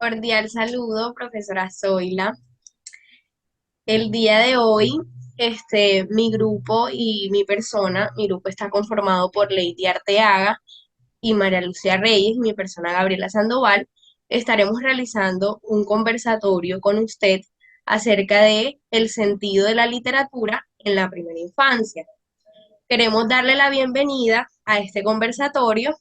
Cordial saludo, profesora Zoila. El día de hoy, mi grupo y mi grupo está conformado por Lady Arteaga y María Lucía Reyes y mi persona Gabriela Sandoval. Estaremos realizando un conversatorio con usted acerca de el sentido de la literatura en la primera infancia. Queremos darle la bienvenida a este conversatorio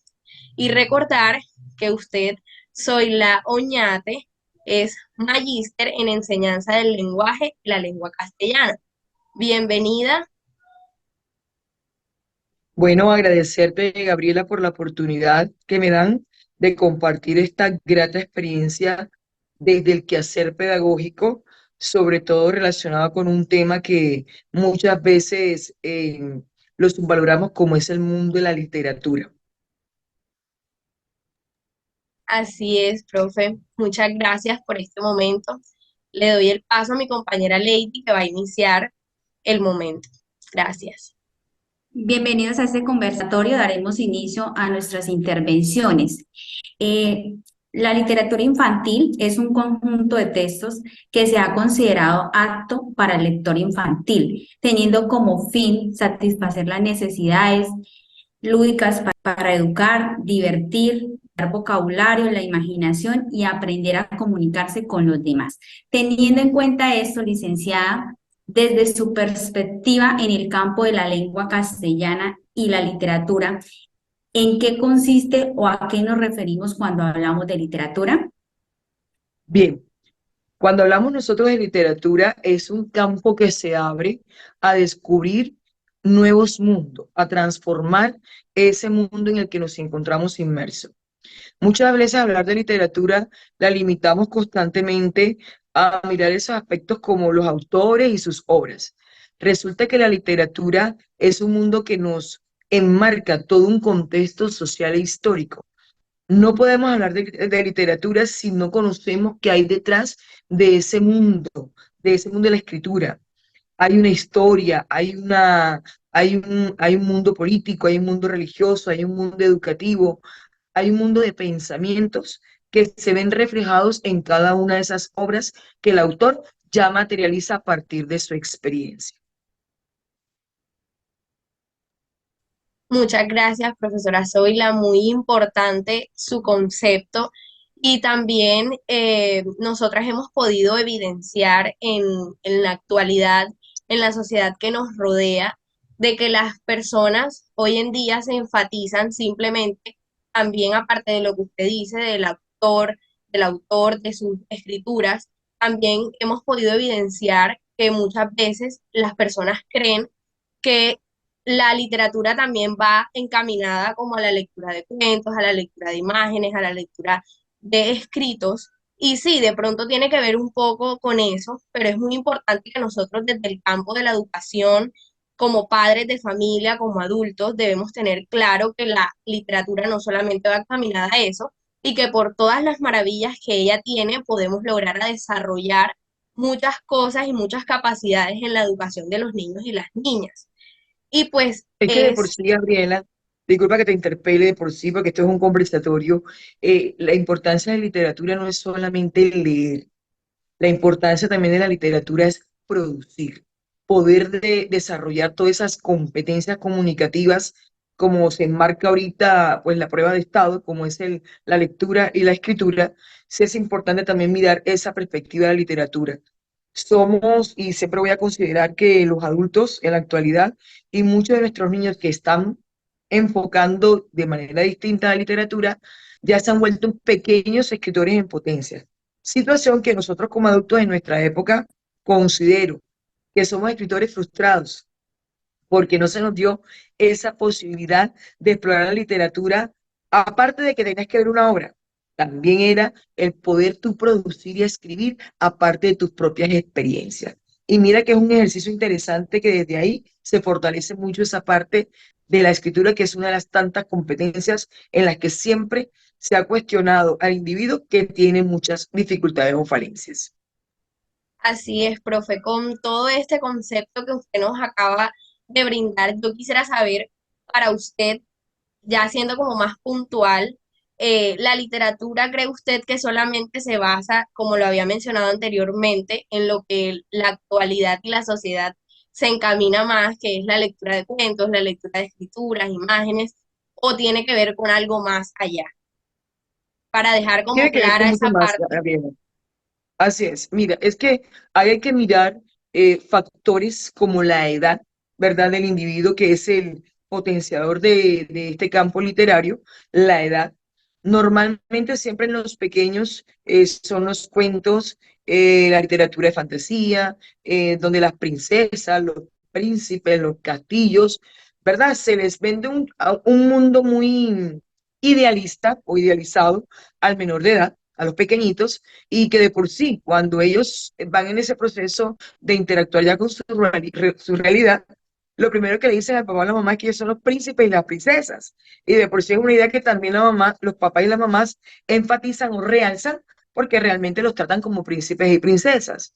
y recordar que usted, Zoila Oñate, es magíster en enseñanza del lenguaje y la lengua castellana. Bienvenida. Bueno, agradecerte, Gabriela, por la oportunidad que me dan de compartir esta grata experiencia desde el quehacer pedagógico, sobre todo relacionado con un tema que muchas veces lo subvaloramos como es el mundo de la literatura. Así es, profe. Muchas gracias por este momento. Le doy el paso a mi compañera Lady que va a iniciar el momento. Gracias. Bienvenidos a este conversatorio. Daremos inicio a nuestras intervenciones. Eh, la literatura infantil es un conjunto de textos que se ha considerado apto para el lector infantil, teniendo como fin satisfacer las necesidades lúdicas para educar, divertir, dar vocabulario, la imaginación y aprender a comunicarse con los demás. Teniendo en cuenta esto, licenciada, desde su perspectiva en el campo de la lengua castellana y la literatura, ¿en qué consiste o a qué nos referimos cuando hablamos de literatura? Bien, cuando hablamos nosotros de literatura, es un campo que se abre a descubrir nuevos mundos, a transformar ese mundo en el que nos encontramos inmersos. Muchas veces hablar de literatura la limitamos constantemente a mirar esos aspectos como los autores y sus obras. Resulta que la literatura es un mundo que nos enmarca todo un contexto social e histórico. No podemos hablar de literatura si no conocemos qué hay detrás de ese mundo de la escritura. Hay una historia, hay un mundo político, hay un mundo religioso, hay un mundo educativo, hay un mundo de pensamientos que se ven reflejados en cada una de esas obras que el autor ya materializa a partir de su experiencia. Muchas gracias, profesora Zoila. Muy importante su concepto. Y también nosotras hemos podido evidenciar en la actualidad, en la sociedad que nos rodea, de que las personas hoy en día se enfatizan simplemente, también aparte de lo que usted dice, del autor, de sus escrituras, también hemos podido evidenciar que muchas veces las personas creen que la literatura también va encaminada como a la lectura de cuentos, a la lectura de imágenes, a la lectura de escritos. Y sí, de pronto tiene que ver un poco con eso, pero es muy importante que nosotros desde el campo de la educación, como padres de familia, como adultos, debemos tener claro que la literatura no solamente va encaminada a eso y que por todas las maravillas que ella tiene podemos lograr a desarrollar muchas cosas y muchas capacidades en la educación de los niños y las niñas. Y pues Es que de por es sí, Gabriela, disculpa que te interpele de por sí, porque esto es un conversatorio, la importancia de la literatura no es solamente leer, la importancia también de la literatura es producir, poder desarrollar todas esas competencias comunicativas, como se enmarca ahorita, pues la prueba de estado, como es la lectura y la escritura. Sí es importante también mirar esa perspectiva de la literatura. Somos, y siempre voy a considerar que los adultos en la actualidad y muchos de nuestros niños que están enfocando de manera distinta la literatura, ya se han vuelto pequeños escritores en potencia. Situación que nosotros como adultos en nuestra época considero que somos escritores frustrados, porque no se nos dio esa posibilidad de explorar la literatura, aparte de que tenías que ver una obra, también era el poder tú producir y escribir aparte de tus propias experiencias. Y mira que es un ejercicio interesante que desde ahí se fortalece mucho esa parte de la escritura, que es una de las tantas competencias en las que siempre se ha cuestionado al individuo que tiene muchas dificultades o falencias. así es, profe. Con todo este concepto que usted nos acaba de brindar, yo quisiera saber para usted, ya siendo como más puntual, la literatura, ¿cree usted que solamente se basa, como lo había mencionado anteriormente, en lo que la actualidad y la sociedad se encamina más, que es la lectura de cuentos, la lectura de escrituras, imágenes, o tiene que ver con algo más allá? Para dejar como Tiene que ver clara con mucho esa más, parte. Gabriela. Así es. Mira, es que ahí hay que mirar factores como la edad, ¿verdad? Del individuo que es el potenciador de este campo literario, la edad. Normalmente siempre en los pequeños son los cuentos, la literatura de fantasía, donde las princesas, los príncipes, los castillos, ¿verdad? Se les vende un mundo muy idealista o idealizado al menor de edad, a los pequeñitos, y que de por sí, cuando ellos van en ese proceso de interactuar ya con su realidad, lo primero que le dicen al papá o a la mamá es que ellos son los príncipes y las princesas. Y de por sí es una idea que también la mamá, los papás y las mamás enfatizan o realzan porque realmente los tratan como príncipes y princesas.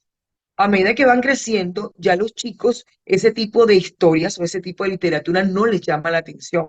A medida que van creciendo, ya los chicos, ese tipo de historias o ese tipo de literatura no les llama la atención.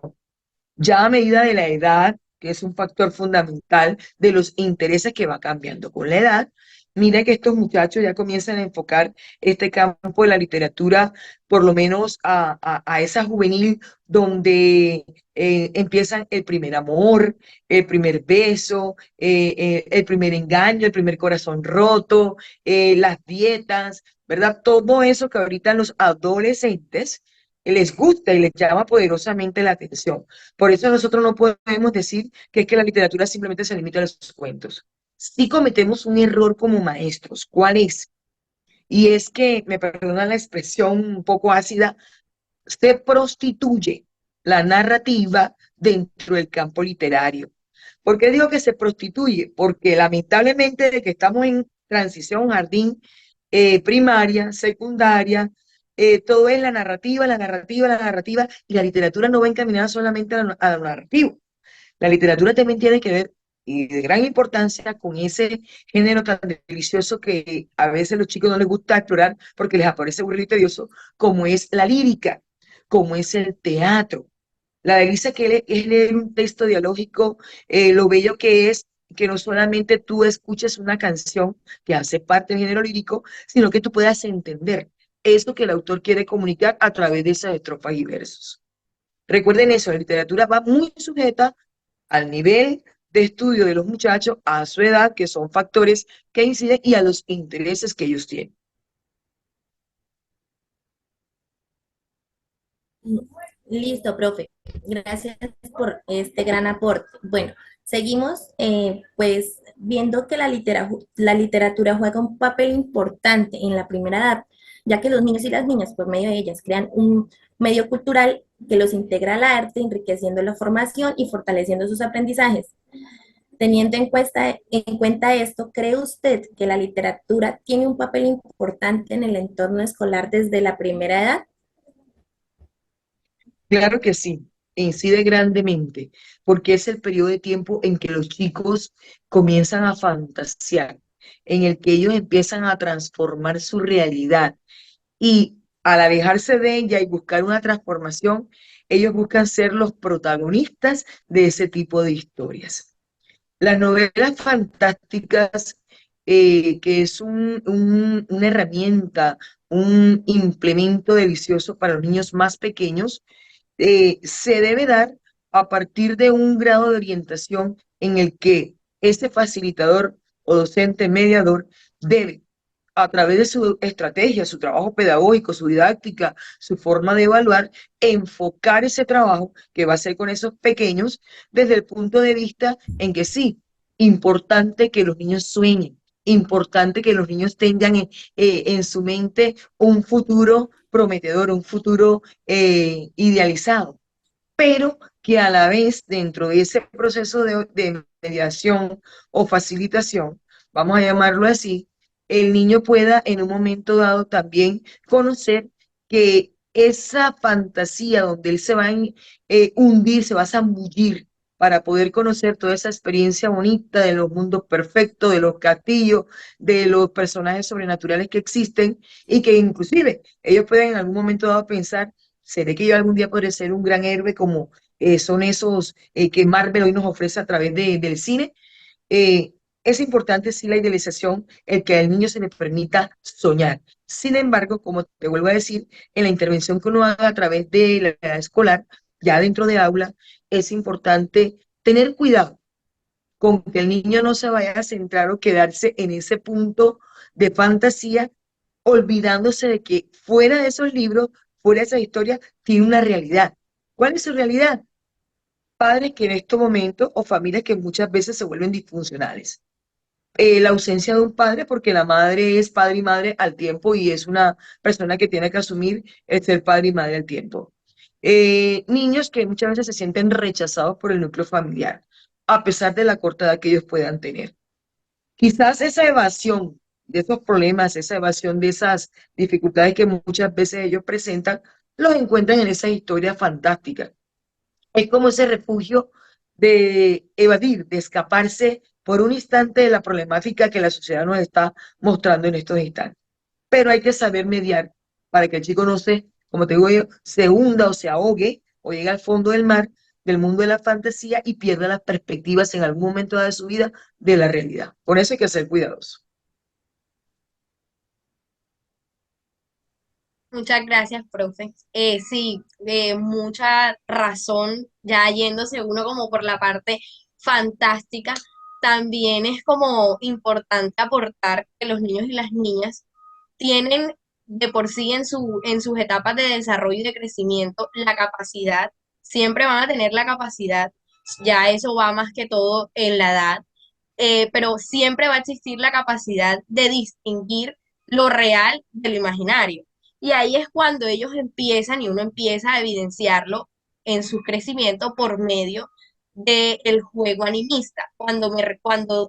Ya a medida de la edad, que es un factor fundamental de los intereses que va cambiando con la edad, mira que estos muchachos ya comienzan a enfocar este campo de la literatura, por lo menos a esa juvenil donde empiezan el primer amor, el primer beso, el primer engaño, el primer corazón roto, las dietas, ¿verdad? Todo eso que ahorita los adolescentes les gusta y les llama poderosamente la atención. Por eso nosotros no podemos decir que es que la literatura simplemente se limita a los cuentos. Sí cometemos un error como maestros. ¿Cuál es? Y es que, me perdonan la expresión un poco ácida, se prostituye la narrativa dentro del campo literario. ¿Por qué digo que se prostituye? Porque lamentablemente de que estamos en transición jardín, primaria, secundaria, todo es la narrativa, la narrativa, la narrativa, y la literatura no va encaminada solamente a lo narrativo. La literatura también tiene que ver, y de gran importancia, con ese género tan delicioso que a veces los chicos no les gusta explorar porque les aparece aburrido y tedioso, como es la lírica, como es el teatro. La delicia es leer un texto dialógico, lo bello que es que no solamente tú escuches una canción que hace parte del género lírico, sino que tú puedas entender eso que el autor quiere comunicar a través de esas estrofas y versos. Recuerden eso, la literatura va muy sujeta al nivel de estudio de los muchachos, a su edad, que son factores que inciden, y a los intereses que ellos tienen. Listo, profe. Gracias por este gran aporte. Bueno, seguimos pues viendo que la literatura juega un papel importante en la primera edad, ya que los niños y las niñas, por medio de ellas, crean un medio cultural que los integra al arte, enriqueciendo la formación y fortaleciendo sus aprendizajes. Teniendo en cuenta esto, ¿cree usted que la literatura tiene un papel importante en el entorno escolar desde la primera edad? Claro que sí, incide grandemente, porque es el periodo de tiempo en que los chicos comienzan a fantasear, en el que ellos empiezan a transformar su realidad y al alejarse de ella y buscar una transformación, ellos buscan ser los protagonistas de ese tipo de historias. Las novelas fantásticas, que es una herramienta, un implemento delicioso para los niños más pequeños, se debe dar a partir de un grado de orientación en el que ese facilitador o docente mediador debe, a través de su estrategia, su trabajo pedagógico, su didáctica, su forma de evaluar, enfocar ese trabajo que va a hacer con esos pequeños desde el punto de vista en que sí, importante que los niños sueñen, importante que los niños tengan en su mente un futuro prometedor, un futuro idealizado, pero que a la vez dentro de ese proceso de mediación o facilitación, vamos a llamarlo así, el niño pueda en un momento dado también conocer que esa fantasía donde él se va a hundir, se va a zambullir para poder conocer toda esa experiencia bonita de los mundos perfectos, de los castillos, de los personajes sobrenaturales que existen y que inclusive ellos pueden en algún momento dado pensar, ¿seré que yo algún día podré ser un gran héroe como son esos que Marvel hoy nos ofrece a través del cine. Eh, es importante, sí, la idealización, el que al niño se le permita soñar. Sin embargo, como te vuelvo a decir, en la intervención que uno haga a través de la edad escolar, ya dentro de aula, es importante tener cuidado con que el niño no se vaya a centrar o quedarse en ese punto de fantasía, olvidándose de que fuera de esos libros, fuera de esa historia, tiene una realidad. ¿Cuál es su realidad? Padres que en estos momentos o familias que muchas veces se vuelven disfuncionales. La ausencia de un padre porque la madre es padre y madre al tiempo y es una persona que tiene que asumir el ser padre y madre al tiempo. Niños que muchas veces se sienten rechazados por el núcleo familiar, a pesar de la corta edad que ellos puedan tener. Quizás esa evasión de esos problemas, esa evasión de esas dificultades que muchas veces ellos presentan, los encuentran en esa historia fantástica. Es como ese refugio de evadir, de escaparse por un instante de la problemática que la sociedad nos está mostrando en estos instantes. Pero hay que saber mediar para que el chico no se, como te digo yo, se hunda o se ahogue o llegue al fondo del mar, del mundo de la fantasía y pierda las perspectivas en algún momento de su vida de la realidad. Por eso hay que ser cuidadoso. Muchas gracias, profe. Sí, mucha razón, ya yéndose uno como por la parte fantástica, también es como importante aportar que los niños y las niñas tienen de por sí en sus etapas de desarrollo y de crecimiento la capacidad, siempre van a tener la capacidad, ya eso va más que todo en la edad, pero siempre va a existir la capacidad de distinguir lo real de lo imaginario. Y ahí es cuando ellos empiezan y uno empieza a evidenciarlo en su crecimiento por medio del juego animista. Cuando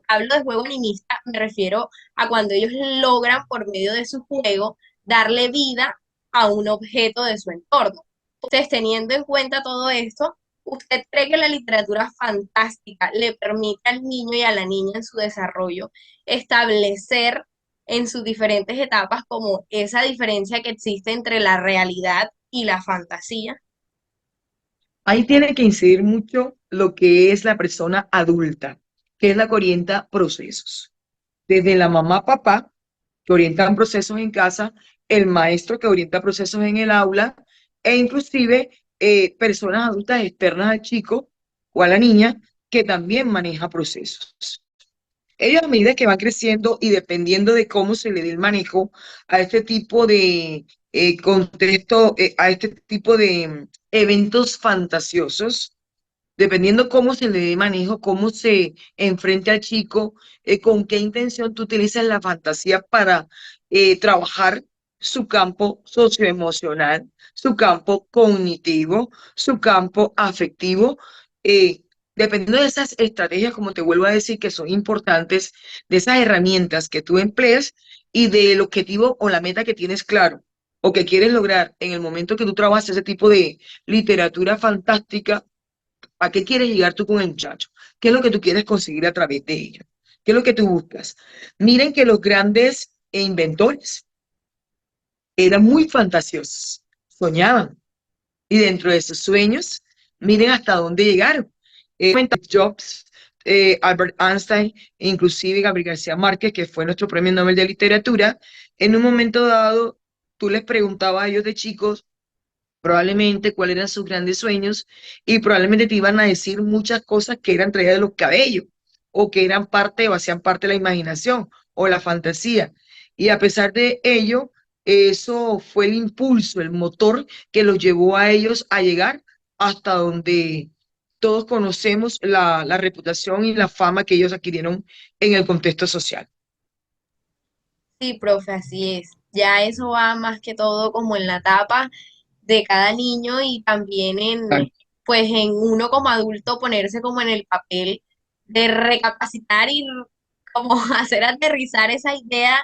hablo de juego animista, me refiero a cuando ellos logran por medio de su juego darle vida a un objeto de su entorno. Entonces, teniendo en cuenta todo esto, ¿usted cree que la literatura fantástica le permite al niño y a la niña en su desarrollo establecer en sus diferentes etapas como esa diferencia que existe entre la realidad y la fantasía? Ahí tiene que incidir mucho lo que es la persona adulta, que es la que orienta procesos. Desde la mamá, papá, que orientan procesos en casa, el maestro que orienta procesos en el aula, e inclusive personas adultas externas al chico o a la niña que también maneja procesos. Ellos a medida que van creciendo y dependiendo de cómo se le dé el manejo a este tipo de contexto, a este tipo de eventos fantasiosos, dependiendo cómo se le dé manejo, cómo se enfrente al chico, con qué intención tú utilizas la fantasía para trabajar su campo socioemocional, su campo cognitivo, su campo afectivo. eh, Dependiendo de esas estrategias, como te vuelvo a decir, que son importantes, de esas herramientas que tú emplees y del objetivo o la meta que tienes claro o que quieres lograr en el momento que tú trabajas ese tipo de literatura fantástica. ¿A qué quieres llegar tú con el muchacho? ¿Qué es lo que tú quieres conseguir a través de ello? ¿Qué es lo que tú buscas? Miren que los grandes inventores eran muy fantasiosos, soñaban. Y dentro de sus sueños, miren hasta dónde llegaron. Jobs, Albert Einstein, e inclusive Gabriel García Márquez, que fue nuestro premio Nobel de Literatura, en un momento dado, tú les preguntabas a ellos de chicos, probablemente cuáles eran sus grandes sueños y probablemente te iban a decir muchas cosas que eran traídas de los cabellos o que eran parte o hacían parte de la imaginación o la fantasía. Y a pesar de ello, eso fue el impulso, el motor que los llevó a ellos a llegar hasta donde todos conocemos la reputación y la fama que ellos adquirieron en el contexto social. Sí, profe, así es. Ya eso va más que todo como en la etapa de cada niño y también pues en uno como adulto ponerse como en el papel de recapacitar y como hacer aterrizar esa idea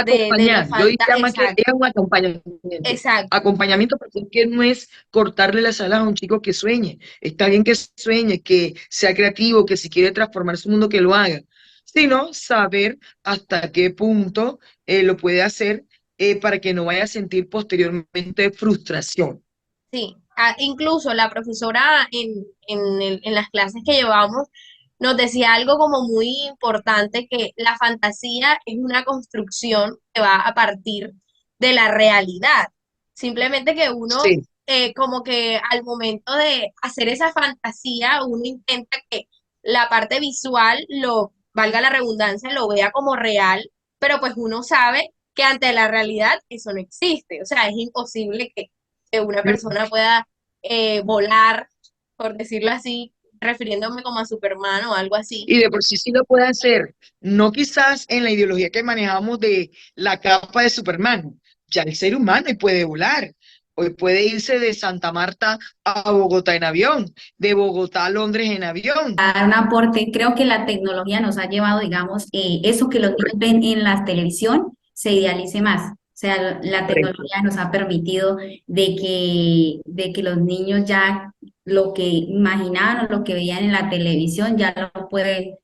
de lo Acompañar, yo falta, diría más que exacto, es un acompañamiento. exacto, Acompañamiento porque es que no es cortarle las alas a un chico que sueñe. Está bien que sueñe, que sea creativo, que si quiere transformar su mundo, que lo haga. Sino saber hasta qué punto lo puede hacer para que no vaya a sentir posteriormente frustración. sí. incluso la profesora en las clases que llevamos nos decía algo como muy importante, que la fantasía es una construcción que va a partir de la realidad. Simplemente que uno, Sí, como que al momento de hacer esa fantasía, uno intenta que la parte visual, valga la redundancia, lo vea como real, pero pues uno sabe que ante la realidad eso no existe. O sea, es imposible que una persona pueda volar, por decirlo así, refiriéndome como a Superman o algo así. y de por sí sí lo puede hacer. No quizás en la ideología que manejamos de la capa de Superman. Ya el ser humano hoy puede volar. Hoy puede irse de Santa Marta a Bogotá en avión, de Bogotá a Londres en avión. Dar un aporte, creo que la tecnología nos ha llevado, digamos, eso que los niños Correcto, ven en la televisión se idealice más. O sea, la correcto. tecnología nos ha permitido de que los niños ya lo que imaginaban o lo que veían en la televisión ya lo pueden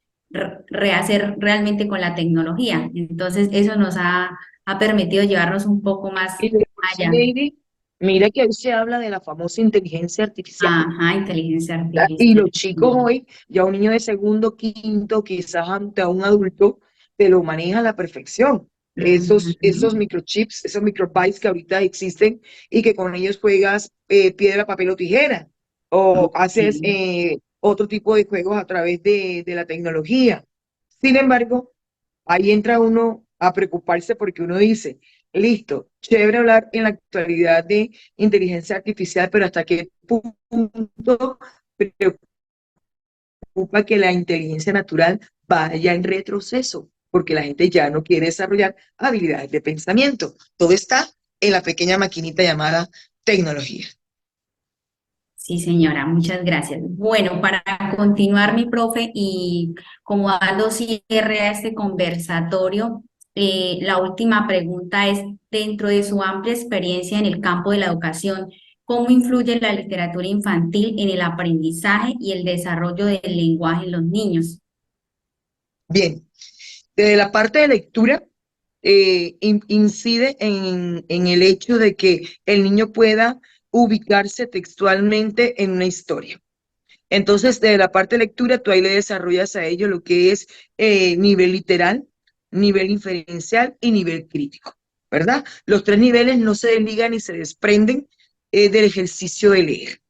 rehacer realmente con la tecnología. Entonces, eso nos ha permitido llevarnos un poco más Y de por sí, allá. Lady, mira que hoy se habla de la famosa inteligencia artificial. Ajá, inteligencia Y artificial. los chicos hoy, ya un niño de segundo, quinto, quizás ante a un adulto, te lo maneja a la perfección. Esos Ujú. microchips, esos microbytes que ahorita existen y que con ellos juegas piedra, papel o tijera, o Ok. haces otro tipo de juegos a través de la tecnología. Sin embargo, ahí entra uno a preocuparse porque uno dice, listo, chévere hablar en la actualidad de inteligencia artificial, pero ¿hasta qué punto preocupa que la inteligencia natural vaya en retroceso? Porque la gente ya no quiere desarrollar habilidades de pensamiento. Todo está en la pequeña maquinita llamada tecnología. Sí, señora, muchas gracias. Bueno, para continuar, mi profe, y como dando cierre a este conversatorio, la última pregunta es, dentro de su amplia experiencia en el campo de la educación, ¿cómo influye la literatura infantil en el aprendizaje y el desarrollo del lenguaje en los niños? Bien, desde la parte de lectura, incide en el hecho de que el niño pueda ubicarse textualmente en una historia. Entonces, de la parte de lectura, tú ahí le desarrollas a ellos lo que es nivel literal, nivel inferencial y nivel crítico, ¿verdad? Los tres niveles no se desligan ni se desprenden del ejercicio de leer.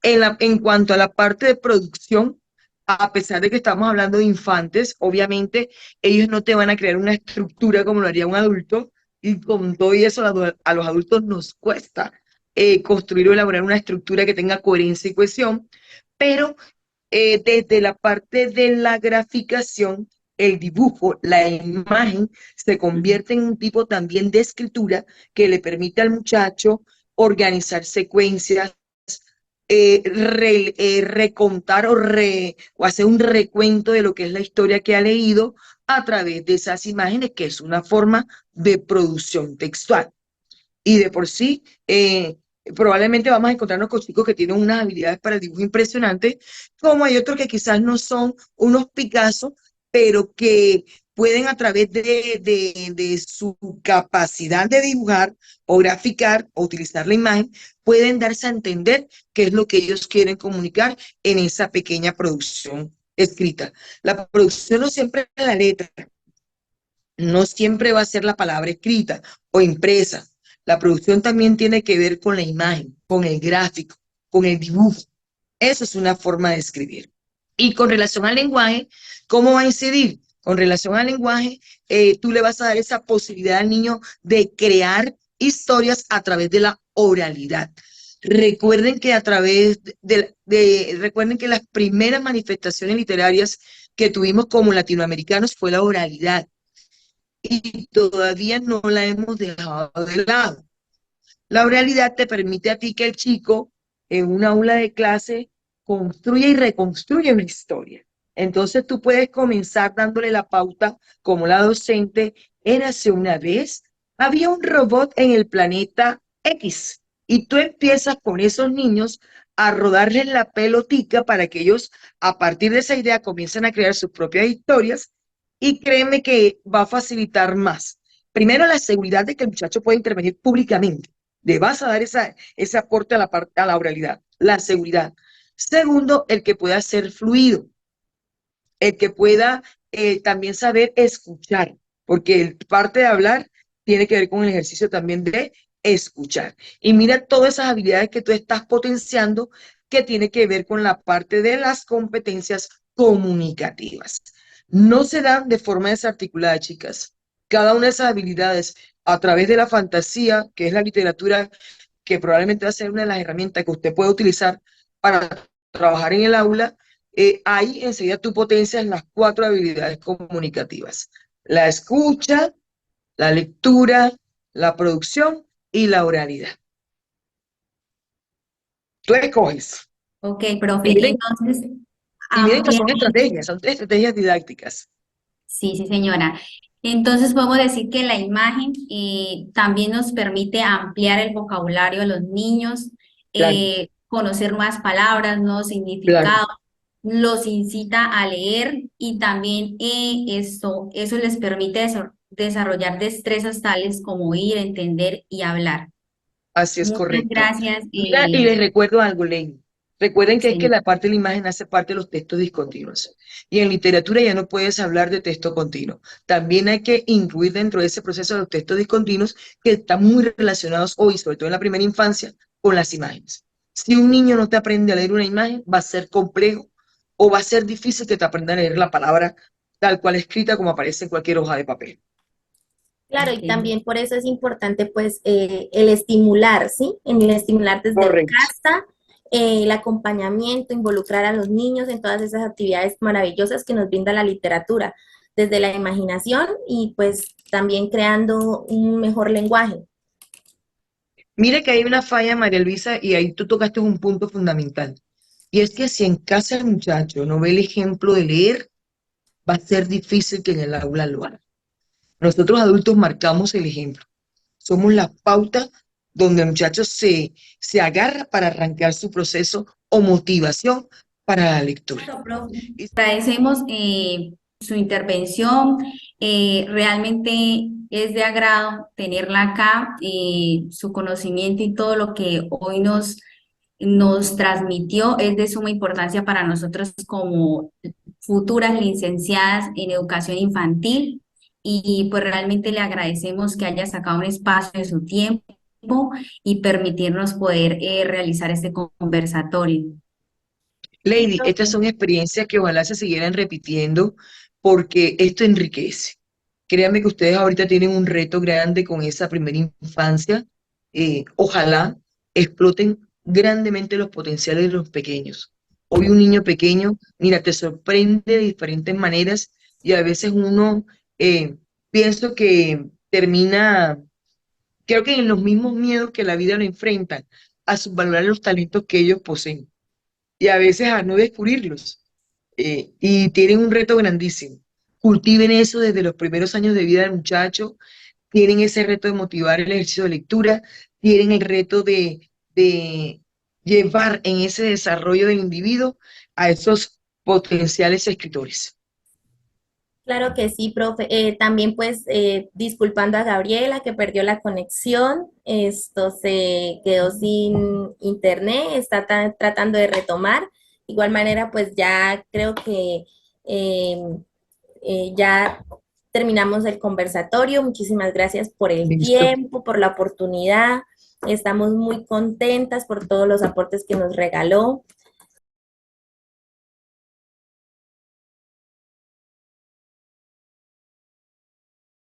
En cuanto a la parte de producción, a pesar de que estamos hablando de infantes, obviamente ellos no te van a crear una estructura como lo haría un adulto, y con todo y eso a los adultos nos cuesta construir o elaborar una estructura que tenga coherencia y cohesión, pero desde la parte de la graficación, el dibujo, la imagen, se convierte en un tipo también de escritura que le permite al muchacho organizar secuencias, recontar o hacer un recuento de lo que es la historia que ha leído a través de esas imágenes, que es una forma de producción textual. Y de por sí, probablemente vamos a encontrarnos con chicos que tienen unas habilidades para el dibujo impresionantes, como hay otros que quizás no son unos Picasso, pero que pueden a través de su capacidad de dibujar o graficar o utilizar la imagen, pueden darse a entender qué es lo que ellos quieren comunicar en esa pequeña producción escrita. La producción no siempre es la letra, no siempre va a ser la palabra escrita o impresa. La producción también tiene que ver con la imagen, con el gráfico, con el dibujo. Eso es una forma de escribir. Y con relación al lenguaje, ¿cómo va a incidir? Con relación al lenguaje, tú le vas a dar esa posibilidad al niño de crear historias a través de la oralidad. Recuerden que recuerden que las primeras manifestaciones literarias que tuvimos como latinoamericanos fue la oralidad y todavía no la hemos dejado de lado. La oralidad te permite a ti que el chico en una aula de clase construya y reconstruya una historia. Entonces tú puedes comenzar dándole la pauta como la docente. Érase una vez, había un robot en el planeta X y tú empiezas con esos niños a rodarles la pelotica para que ellos a partir de esa idea comiencen a crear sus propias historias y créeme que va a facilitar más. Primero, la seguridad de que el muchacho puede intervenir públicamente. Le vas a dar ese aporte a la oralidad, la seguridad. Segundo, el que pueda ser fluido, el que pueda también saber escuchar, porque parte de hablar tiene que ver con el ejercicio también de escuchar. Y mira todas esas habilidades que tú estás potenciando que tiene que ver con la parte de las competencias comunicativas. No se dan de forma desarticulada, chicas. Cada una de esas habilidades a través de la fantasía, que es la literatura, que probablemente va a ser una de las herramientas que usted puede utilizar para trabajar en el aula, ahí enseguida tú potencias las 4 habilidades comunicativas: la escucha, la lectura, la producción y la oralidad. Tú escoges. Ok, Y profe, miren, entonces, y miren que amplía. son estrategias didácticas. Sí, sí, señora. Entonces podemos decir que la imagen también nos permite ampliar el vocabulario de los niños, Claro, conocer más palabras, nuevos claro. significados, los incita a leer y también eso les permite desarrollar destrezas tales como oír, entender y hablar. Así es Muchas correcto. gracias, Mira, y les recuerdo algo, Ley. Recuerden que es que señor. la parte de la imagen hace parte de los textos discontinuos. Y en literatura ya no puedes hablar de texto continuo. También hay que incluir dentro de ese proceso de los textos discontinuos que están muy relacionados hoy, sobre todo en la primera infancia, con las imágenes. Si un niño no te aprende a leer una imagen, va a ser complejo o va a ser difícil que te aprenda a leer la palabra tal cual escrita como aparece en cualquier hoja de papel. Claro, y Ok. también por eso es importante pues el estimular, ¿sí? El estimular desde Correcto. casa, el acompañamiento, involucrar a los niños en todas esas actividades maravillosas que nos brinda la literatura, desde la imaginación y pues también creando un mejor lenguaje. Mira que hay una falla, María Luisa, y ahí tú tocaste un punto fundamental. Y es que si en casa el muchacho no ve el ejemplo de leer, va a ser difícil que en el aula lo haga. Nosotros adultos marcamos el ejemplo. Somos la pauta donde el muchacho se agarra para arrancar su proceso o motivación para la lectura. Bueno, profe, Y agradecemos su intervención. Realmente es de agrado tenerla acá, su conocimiento y todo lo que hoy nos transmitió es de suma importancia para nosotros como futuras licenciadas en educación infantil. Y pues realmente le agradecemos que haya sacado un espacio de su tiempo y permitirnos poder realizar este conversatorio. Sí, Lady, estas profe. son experiencias que ojalá se siguieran repitiendo porque esto enriquece. Créanme que ustedes ahorita tienen un reto grande con esa primera infancia. Ojalá exploten grandemente los potenciales de los pequeños. Hoy un niño pequeño, mira, te sorprende de diferentes maneras y a veces uno, pienso que termina, creo que en los mismos miedos que la vida lo enfrentan, a subvalorar los talentos que ellos poseen y a veces a no descubrirlos. Y tienen un reto grandísimo. Cultiven eso desde los primeros años de vida del muchacho, tienen ese reto de motivar el ejercicio de lectura, tienen el reto de llevar en ese desarrollo del individuo a esos potenciales escritores. Claro que sí, profe. También pues disculpando a Gabriela que perdió la conexión, esto se quedó sin internet, está tratando de retomar. Igual manera pues ya creo que eh, ya terminamos el conversatorio. Muchísimas gracias por el Listo. tiempo, por la oportunidad. Estamos muy contentas por todos los aportes que nos regaló.